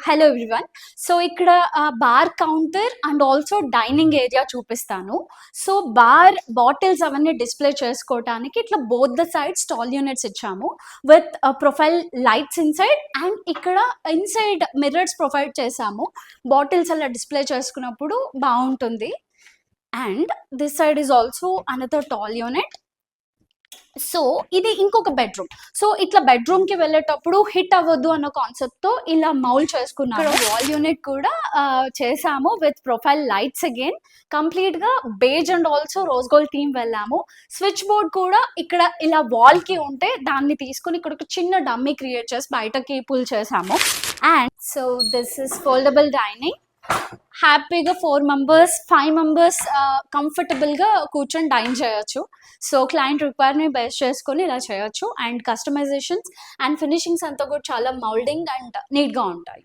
Hello everyone. So ఇక్కడ bar counter and also dining area చూపిస్తాను. So bar bottles అవన్నీ display చేసుకోవటానికి ఇట్లా both the side stall units ఇచ్చాము with profile lights inside and ఇక్కడ inside mirrors provide చేసాము. Bottles అలా డిస్ప్లే చేసుకున్నప్పుడు బాగుంటుంది. And this side is also another tall unit. So ఇది ఇంకొక బెడ్రూమ్. సో ఇట్లా బెడ్రూమ్ కి వెళ్ళేటప్పుడు హిట్ అవ్వద్దు అన్న కాన్సెప్ట్ తో ఇలా మౌల్ చేసుకున్నాము. వాల్ యూనిట్ కూడా చేసాము with profile lights again. Complete గా beige and also rose gold theme వెళ్ళాము. స్విచ్ బోర్డ్ కూడా ఇక్కడ ఇలా వాల్ కి ఉంటే దాన్ని తీసుకుని ఇక్కడ ఒక చిన్న డమ్మీ క్రియేట్ చేసి బయటకి పుల్ చేసాము. And so this is foldable dining. హ్యాపీగా 4 మెంబర్స్ 5 మెంబర్స్ కంఫర్టబుల్గా కూర్చొని డైన్ చేయొచ్చు. సో క్లయింట్ రిక్వైర్ని బేస్ చేసుకొని ఇలా చేయొచ్చు. అండ్ కస్టమైజేషన్స్ అండ్ ఫినిషింగ్స్ అంతా కూడా చాలా మౌల్డింగ్ అండ్ నీట్గా ఉంటాయి.